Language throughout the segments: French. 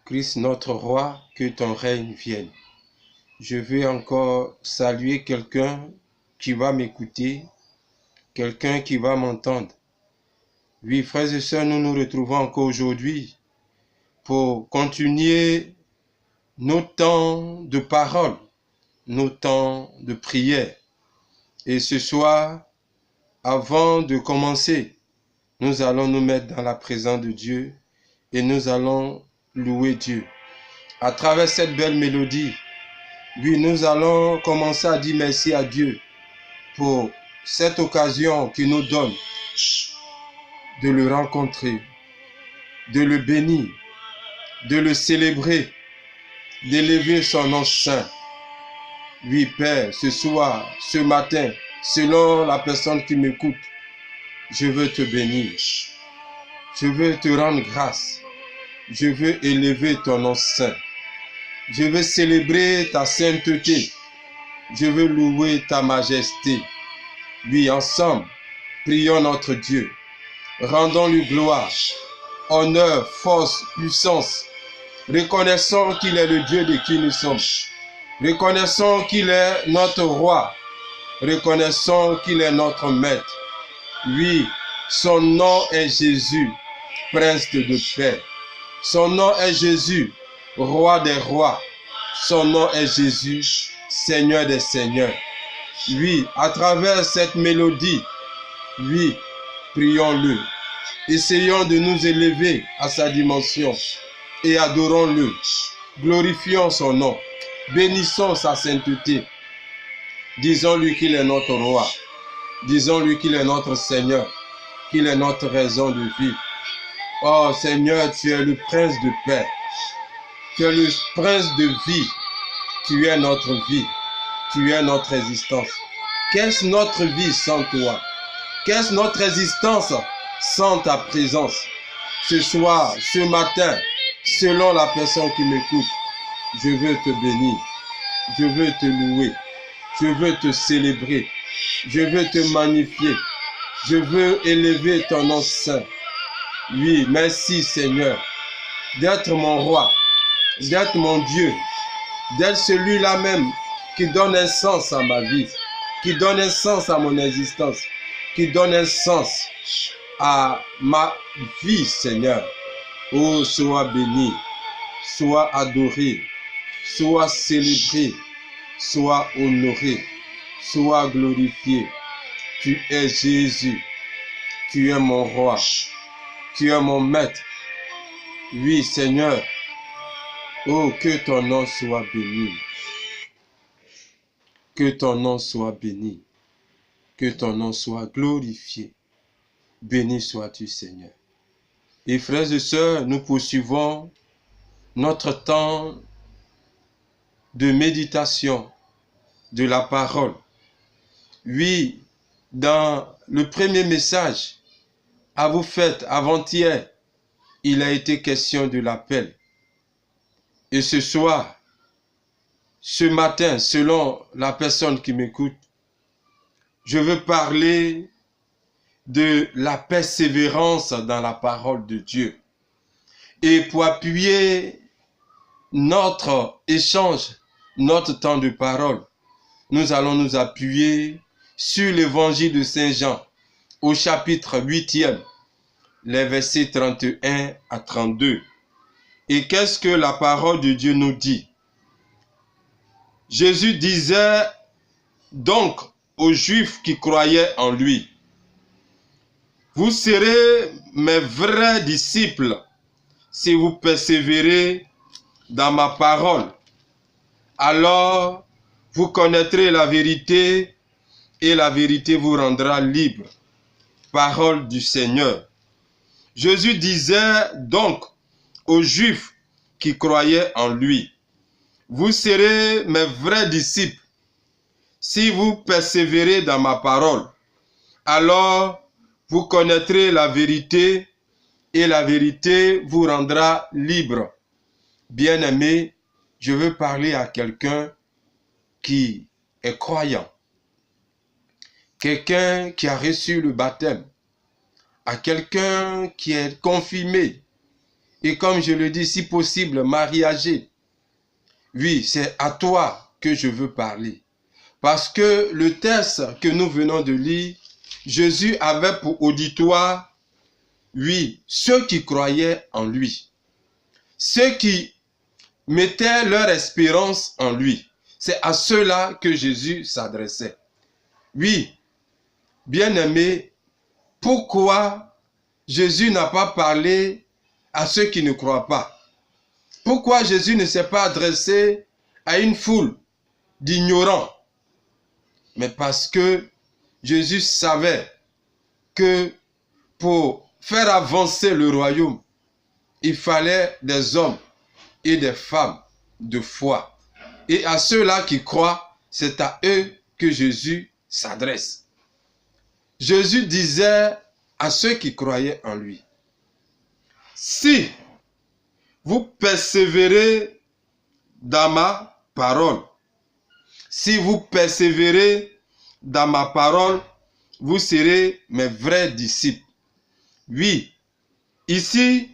Christ notre roi, que ton règne vienne. Je veux encore saluer quelqu'un qui va m'écouter, quelqu'un qui va m'entendre. Oui, frères et sœurs, nous nous retrouvons encore aujourd'hui pour continuer nos temps de parole, nos temps de prière. Et ce soir, avant de commencer, nous allons nous mettre dans la présence de Dieu et nous allons louer Dieu. À travers cette belle mélodie, oui, nous allons commencer à dire merci à Dieu pour cette occasion qu'il nous donne de le rencontrer, de le bénir, de le célébrer, d'élever son nom saint. Oui, Père, ce soir, ce matin, selon la personne qui m'écoute, je veux te bénir. Je veux te rendre grâce. Je veux élever ton nom saint. Je veux célébrer ta sainteté. Je veux louer ta majesté. Oui, ensemble, prions notre Dieu. Rendons-lui gloire, honneur, force, puissance. Reconnaissons qu'il est le Dieu de qui nous sommes. Reconnaissons qu'il est notre roi. Reconnaissons qu'il est notre maître. Oui, son nom est Jésus, prince de paix. Son nom est Jésus, roi des rois. Son nom est Jésus, Seigneur des seigneurs. Oui, à travers cette mélodie, oui, prions-le. Essayons de nous élever à sa dimension et adorons-le. Glorifions son nom. Bénissons sa sainteté. Disons-lui qu'il est notre roi. Disons-lui qu'il est notre Seigneur, qu'il est notre raison de vivre. Oh Seigneur, tu es le prince de paix. Tu es le prince de vie. Tu es notre vie. Tu es notre existence. Qu'est-ce notre vie sans toi? Qu'est-ce notre existence sans ta présence? Ce soir, ce matin, selon la personne qui m'écoute, je veux te bénir. Je veux te louer. Je veux te célébrer. Je veux te magnifier. Je veux élever ton nom saint. Oui, merci Seigneur d'être mon roi, d'être mon Dieu, d'être celui-là même qui donne un sens à ma vie, qui donne un sens à mon existence, qui donne un sens à ma vie, Seigneur. Oh, sois béni, sois adoré, sois célébré, sois honoré, sois glorifié. Tu es Jésus, tu es mon roi, tu es mon maître. Oui, Seigneur, oh, que ton nom soit béni. Que ton nom soit béni. Que ton nom soit glorifié. Béni sois-tu, Seigneur. Et frères et sœurs, nous poursuivons notre temps de méditation de la parole. Oui, dans le premier message à vous faites avant-hier, il a été question de l'appel. Et ce soir, ce matin, selon la personne qui m'écoute, je veux parler de la persévérance dans la parole de Dieu. Et pour appuyer notre échange, notre temps de parole, nous allons nous appuyer sur l'évangile de Saint Jean, au chapitre 8e, les versets 31 à 32. Et qu'est-ce que la parole de Dieu nous dit? Jésus disait donc aux Juifs qui croyaient en lui: vous serez mes vrais disciples si vous persévérez dans ma parole. Alors vous connaîtrez la vérité et la vérité vous rendra libre. Parole du Seigneur. Jésus disait donc aux Juifs qui croyaient en lui: vous serez mes vrais disciples si vous persévérez dans ma parole. Alors vous connaîtrez la vérité et la vérité vous rendra libre. Bien-aimé, je veux parler à quelqu'un qui est croyant, quelqu'un qui a reçu le baptême, à quelqu'un qui est confirmé, Et comme je le dis, si possible, mariagé. Oui, c'est à toi que je veux parler. Parce que le texte que nous venons de lire, Jésus avait pour auditoire, oui, ceux qui croyaient en lui. Ceux qui mettaient leur espérance en lui. C'est à ceux-là que Jésus s'adressait. Oui, bien-aimés, pourquoi Jésus n'a pas parlé à ceux qui ne croient pas? Pourquoi Jésus ne s'est pas adressé à une foule d'ignorants? Mais parce que Jésus savait que pour faire avancer le royaume, il fallait des hommes et des femmes de foi. Et à ceux-là qui croient, c'est à eux que Jésus s'adresse. Jésus disait à ceux qui croyaient en lui, si vous persévérez dans ma parole, si vous persévérez dans ma parole, vous serez mes vrais disciples. Oui, ici,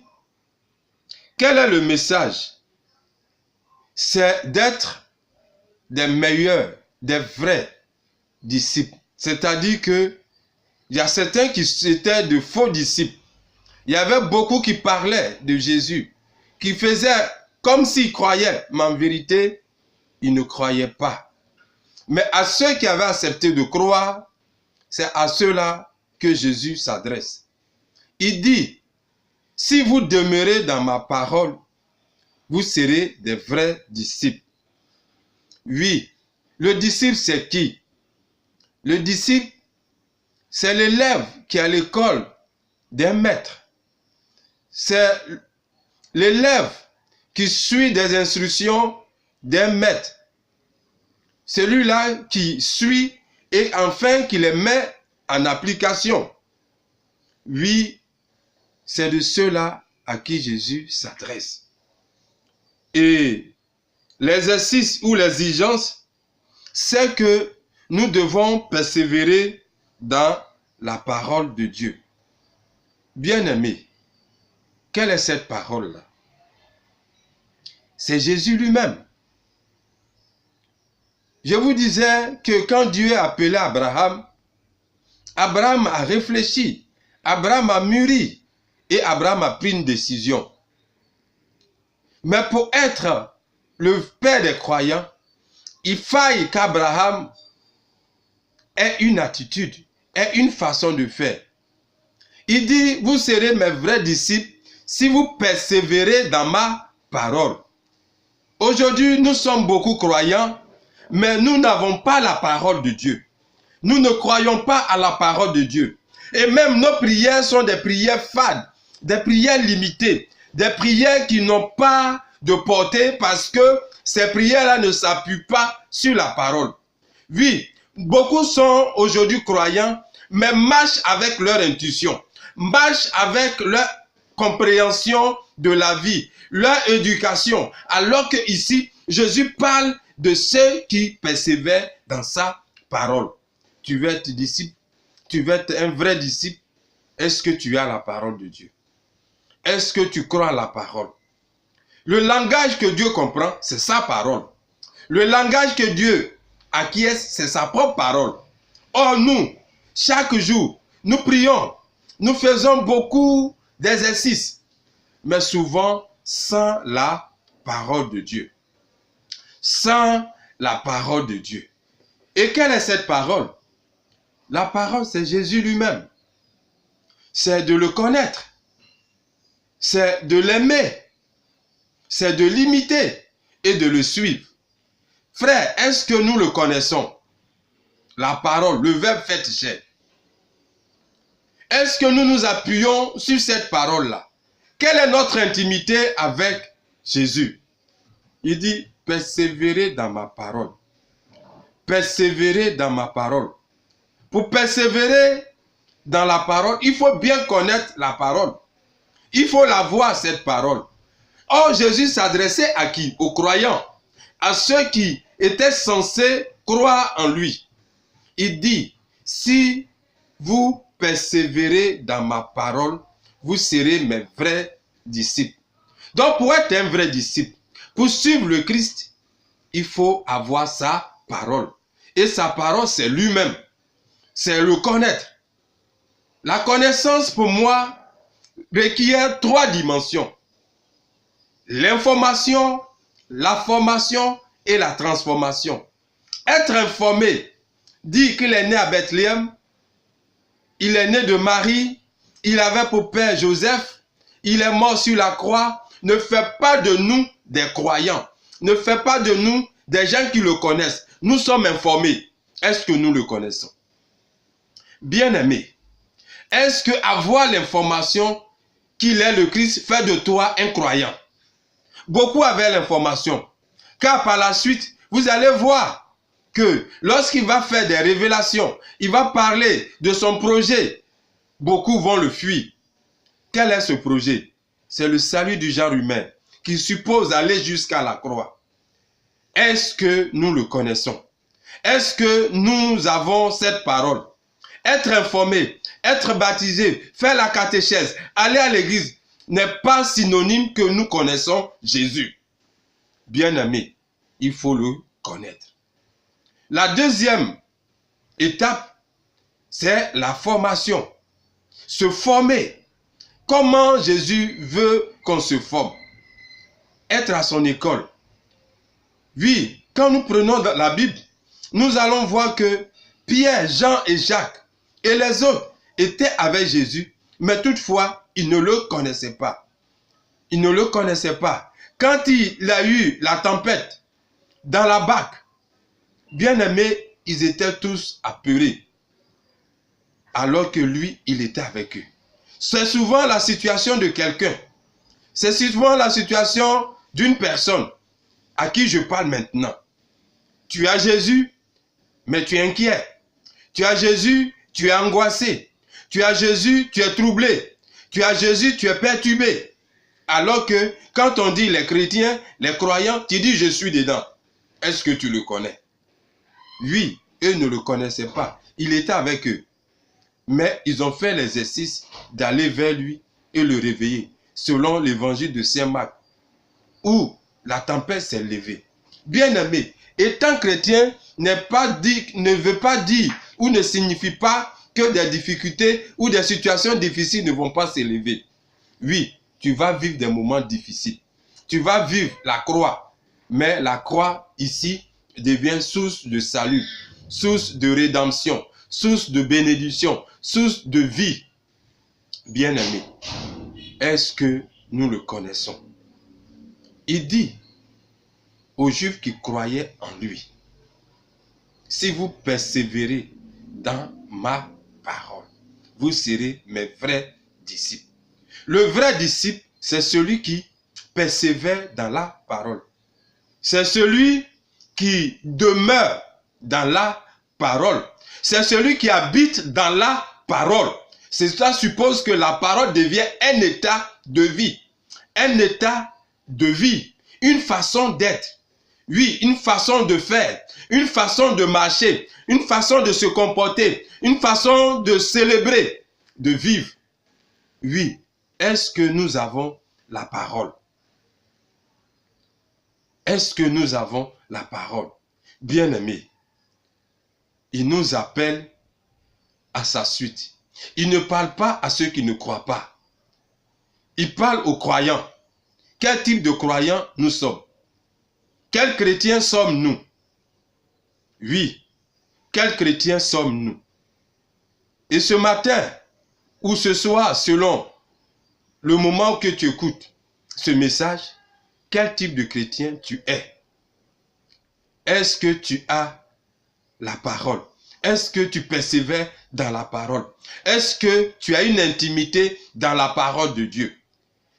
quel est le message? C'est d'être des meilleurs, des vrais disciples. C'est-à-dire que il y a certains qui étaient de faux disciples. Il y avait beaucoup qui parlaient de Jésus, qui faisaient comme s'ils croyaient, mais en vérité, ils ne croyaient pas. Mais à ceux qui avaient accepté de croire, c'est à ceux-là que Jésus s'adresse. Il dit, si vous demeurez dans ma parole, vous serez des vrais disciples. Oui, le disciple c'est qui? Le disciple, c'est l'élève qui est à l'école d'un maître. C'est l'élève qui suit des instructions d'un maître. Celui-là qui suit et enfin qui les met en application. Oui, c'est de ceux-là à qui Jésus s'adresse. Et l'exercice ou l'exigence, c'est que nous devons persévérer dans la parole de Dieu. Bien-aimés, quelle est cette parole-là? C'est Jésus lui-même. Je vous disais que quand Dieu a appelé Abraham, Abraham a réfléchi, Abraham a mûri et Abraham a pris une décision. Mais pour être le père des croyants, il faille qu'Abraham ait une attitude, ait une façon de faire. Il dit, vous serez mes vrais disciples si vous persévérez dans ma parole. Aujourd'hui, nous sommes beaucoup croyants, mais nous n'avons pas la parole de Dieu. Nous ne croyons pas à la parole de Dieu. Et même nos prières sont des prières fades, des prières limitées, des prières qui n'ont pas de portée parce que ces prières-là ne s'appuient pas sur la parole. Oui, beaucoup sont aujourd'hui croyants, mais marchent avec leur intuition, marchent avec leur compréhension de la vie, leur éducation. Alors que ici, Jésus parle de ceux qui persévèrent dans sa parole. Tu veux être disciple, tu veux être un vrai disciple. Est-ce que tu as la parole de Dieu? Est-ce que tu crois à la parole? Le langage que Dieu comprend, c'est sa parole. Le langage que Dieu acquiesce, c'est sa propre parole. Or nous, chaque jour, nous prions, nous faisons beaucoup d'exercices, mais souvent sans la parole de Dieu. Sans la parole de Dieu. Et quelle est cette parole? La parole, c'est Jésus lui-même. C'est de le connaître. C'est de l'aimer. C'est de l'imiter et de le suivre. Frère, est-ce que nous le connaissons? La parole, le verbe fait chair. Est-ce que nous nous appuyons sur cette parole-là? Quelle est notre intimité avec Jésus? Il dit, persévérez dans ma parole. Persévérez dans ma parole. Pour persévérer dans la parole, il faut bien connaître la parole. Il faut la voir, cette parole. Or, Jésus s'adressait à qui? Aux croyants. À ceux qui étaient censés croire en lui. Il dit, si vous persévérez dans ma parole, vous serez mes vrais disciples. Donc pour être un vrai disciple, pour suivre le Christ, il faut avoir sa parole. Et sa parole, c'est lui-même. C'est le connaître. La connaissance, pour moi, requiert 3 dimensions. L'information, la formation et la transformation. Être informé dit qu'il est né à Bethléem, il est né de Marie, il avait pour père Joseph, il est mort sur la croix, ne fait pas de nous des croyants, ne fait pas de nous des gens qui le connaissent. Nous sommes informés. Est-ce que nous le connaissons? Bien-aimé, est-ce que avoir l'information qu'il est le Christ fait de toi un croyant? Beaucoup avaient l'information, car par la suite, vous allez voir que lorsqu'il va faire des révélations, il va parler de son projet, beaucoup vont le fuir. Quel est ce projet? C'est le salut du genre humain qui suppose aller jusqu'à la croix. Est-ce que nous le connaissons? Est-ce que nous avons cette parole? Être informé, être baptisé, faire la catéchèse, aller à l'église n'est pas synonyme que nous connaissons Jésus. Bien-aimé, il faut le connaître. La deuxième étape, c'est la formation. Se former. Comment Jésus veut qu'on se forme? Être à son école. Oui, quand nous prenons la Bible, nous allons voir que Pierre, Jean et Jacques et les autres étaient avec Jésus, mais toutefois, ils ne le connaissaient pas. Ils ne le connaissaient pas. Quand il a eu la tempête dans la barque, bien aimés, ils étaient tous apeurés, alors que lui, il était avec eux. C'est souvent la situation de quelqu'un. C'est souvent la situation d'une personne à qui je parle maintenant. Tu as Jésus, mais tu es inquiet. Tu as Jésus, tu es angoissé. Tu as Jésus, tu es troublé. Tu as Jésus, tu es perturbé. Alors que quand on dit les chrétiens, les croyants, tu dis je suis dedans. Est-ce que tu le connais? Oui, eux ne le connaissaient pas. Il était avec eux. Mais ils ont fait l'exercice d'aller vers lui et le réveiller, selon l'évangile de Saint Marc, où la tempête s'est levée. Bien-aimé, étant chrétien ne veut pas dire ou ne signifie pas que des difficultés ou des situations difficiles ne vont pas s'élever. Oui, tu vas vivre des moments difficiles. Tu vas vivre la croix. Mais la croix, ici, devient source de salut, source de rédemption, source de bénédiction, source de vie. Bien-aimé, est-ce que nous le connaissons? Il dit aux Juifs qui croyaient en lui, si vous persévérez dans ma parole, vous serez mes vrais disciples. Le vrai disciple, c'est celui qui persévère dans la parole. C'est celui qui demeure dans la parole. C'est celui qui habite dans la parole. Cela suppose que la parole devient un état de vie. Un état de vie. Une façon d'être. Oui, une façon de faire. Une façon de marcher. Une façon de se comporter. Une façon de célébrer. De vivre. Oui. Est-ce que nous avons la parole? Est-ce que nous avons la parole? Bien-aimés, il nous appelle à sa suite. Il ne parle pas à ceux qui ne croient pas. Il parle aux croyants. Quel type de croyants nous sommes? Quels chrétiens sommes-nous? Oui, quels chrétiens sommes-nous? Et ce matin, ou ce soir, selon le moment que tu écoutes ce message, quel type de chrétien tu es? Est-ce que tu as la parole? Est-ce que tu persévères dans la parole? Est-ce que tu as une intimité dans la parole de Dieu?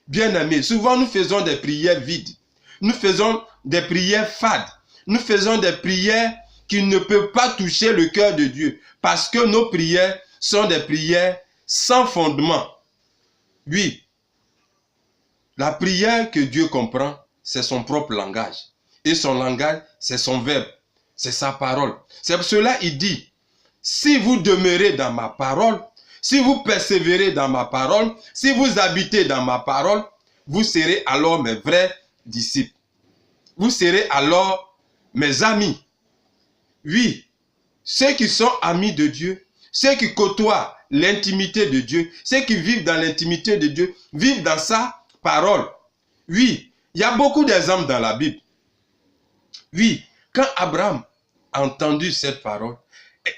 Bien-aimés, souvent nous faisons des prières vides. Nous faisons des prières fades. Nous faisons des prières qui ne peuvent pas toucher le cœur de Dieu. Parce que nos prières sont des prières sans fondement. Oui, la prière que Dieu comprend, c'est son propre langage. Et son langage, c'est son verbe. C'est sa parole. C'est pour cela qu'il dit, si vous demeurez dans ma parole, si vous persévérez dans ma parole, si vous habitez dans ma parole, vous serez alors mes vrais disciples. Vous serez alors mes amis. Oui, ceux qui sont amis de Dieu, ceux qui côtoient l'intimité de Dieu, ceux qui vivent dans l'intimité de Dieu, vivent dans sa parole. Oui, il y a beaucoup d'exemples dans la Bible. Oui, quand Abraham a entendu cette parole,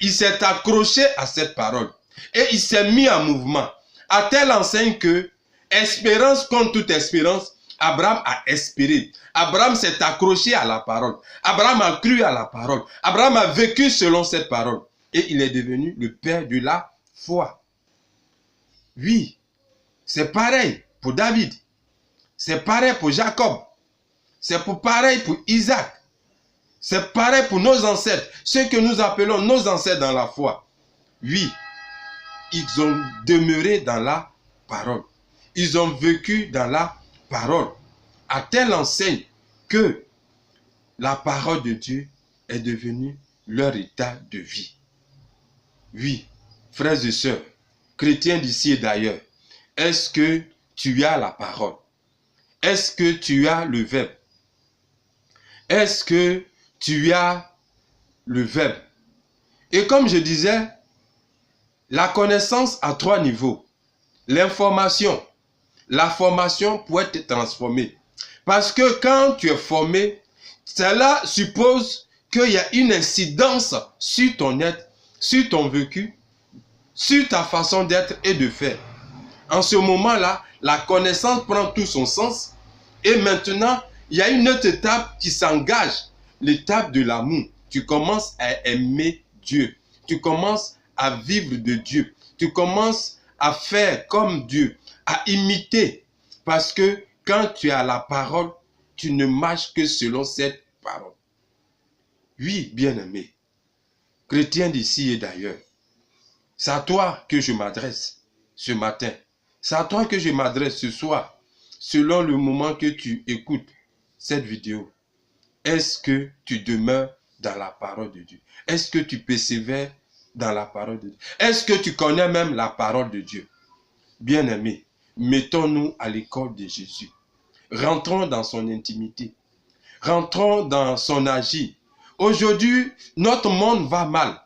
il s'est accroché à cette parole et il s'est mis en mouvement à telle enseigne que, espérance contre toute espérance, Abraham a espéré. Abraham s'est accroché à la parole. Abraham a cru à la parole. Abraham a vécu selon cette parole. Et il est devenu le père de la foi. Oui, c'est pareil pour David. C'est pareil pour Jacob. C'est pareil pour Isaac. C'est pareil pour nos ancêtres. Ceux que nous appelons nos ancêtres dans la foi. Oui, ils ont demeuré dans la parole. Ils ont vécu dans la parole. À telle enseigne que la parole de Dieu est devenue leur état de vie. Oui, frères et sœurs, chrétiens d'ici et d'ailleurs, est-ce que tu as la parole? Est-ce que tu as le verbe? Est-ce que tu as le verbe? Et comme je disais, la connaissance à 3 niveaux. L'information. La formation peut être transformée. Parce que quand tu es formé, cela suppose qu'il y a une incidence sur ton être, sur ton vécu, sur ta façon d'être et de faire. En ce moment-là, la connaissance prend tout son sens. Et maintenant, il y a une autre étape qui s'engage, l'étape de l'amour. Tu commences à aimer Dieu. Tu commences à vivre de Dieu. Tu commences à faire comme Dieu, à imiter. Parce que quand tu as la parole, tu ne marches que selon cette parole. Oui, bien-aimé, chrétien d'ici et d'ailleurs, c'est à toi que je m'adresse ce matin. C'est à toi que je m'adresse ce soir, selon le moment que tu écoutes cette vidéo. Est-ce que tu demeures dans la parole de Dieu? Est-ce que tu persévères dans la parole de Dieu? Est-ce que tu connais même la parole de Dieu? Bien-aimés, mettons-nous à l'école de Jésus. Rentrons dans son intimité. Rentrons dans son agir. Aujourd'hui, notre monde va mal.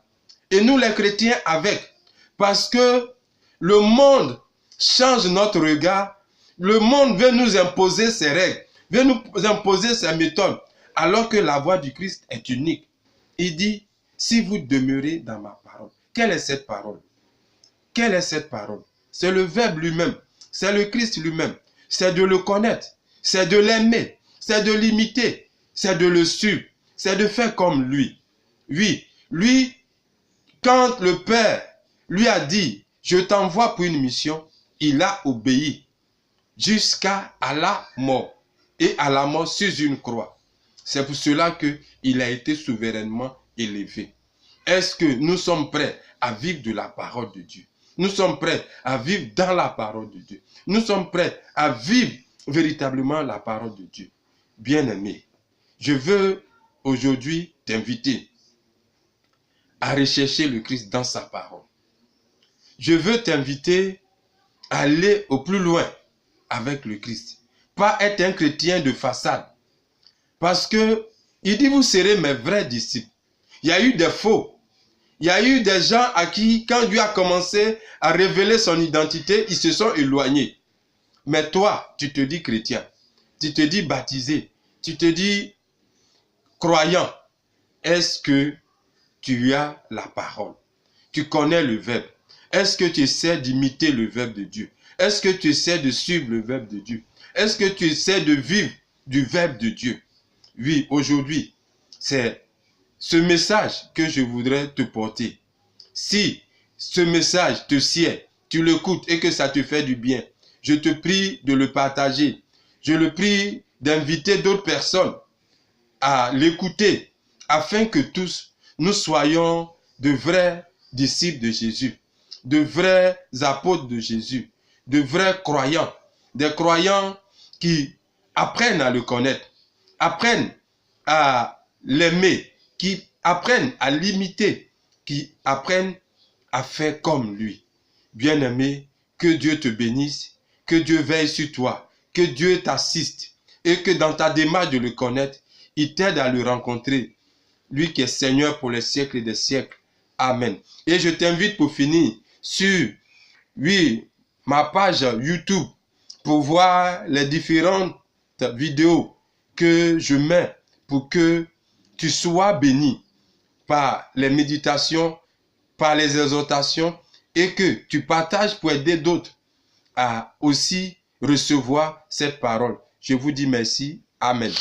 Et nous les chrétiens avec. Parce que le monde change notre regard. Le monde veut nous imposer ses règles. Veut nous imposer ses méthodes. Alors que la voix du Christ est unique. Il dit, si vous demeurez dans ma parole. Quelle est cette parole? Quelle est cette parole? C'est le Verbe lui-même. C'est le Christ lui-même. C'est de le connaître. C'est de l'aimer. C'est de l'imiter. C'est de le suivre. C'est de faire comme lui. Oui, lui, quand le Père lui a dit, je t'envoie pour une mission, il a obéi jusqu'à la mort. Et à la mort sur une croix. C'est pour cela qu'il a été souverainement élevé. Est-ce que nous sommes prêts à vivre de la parole de Dieu? Nous sommes prêts à vivre dans la parole de Dieu. Nous sommes prêts à vivre véritablement la parole de Dieu. Bien-aimé, je veux aujourd'hui t'inviter à rechercher le Christ dans sa parole. Je veux t'inviter à aller au plus loin avec le Christ. Pas être un chrétien de façade. Parce que il dit, vous serez mes vrais disciples. Il y a eu des faux. Il y a eu des gens à qui, quand Dieu a commencé à révéler son identité, ils se sont éloignés. Mais toi, tu te dis chrétien. Tu te dis baptisé. Tu te dis croyant. Est-ce que tu as la parole? Tu connais le Verbe. Est-ce que tu essaies d'imiter le Verbe de Dieu? Est-ce que tu essaies de suivre le Verbe de Dieu? Est-ce que tu essaies de vivre du Verbe de Dieu? Oui, aujourd'hui, c'est ce message que je voudrais te porter. Si ce message te sied, tu l'écoutes et que ça te fait du bien, je te prie de le partager. Je le prie d'inviter d'autres personnes à l'écouter afin que tous nous soyons de vrais disciples de Jésus, de vrais apôtres de Jésus, de vrais croyants, des croyants qui apprennent à le connaître, apprennent à l'aimer, qui apprennent à l'imiter, qui apprennent à faire comme lui. Bien-aimé, que Dieu te bénisse, que Dieu veille sur toi, que Dieu t'assiste et que dans ta démarche de le connaître, il t'aide à le rencontrer. Lui qui est Seigneur pour les siècles des siècles. Amen. Et je t'invite pour finir sur, ma page YouTube pour voir les différentes vidéos que je mets pour que tu sois béni par les méditations, par les exhortations et que tu partages pour aider d'autres à aussi recevoir cette parole. Je vous dis merci. Amen.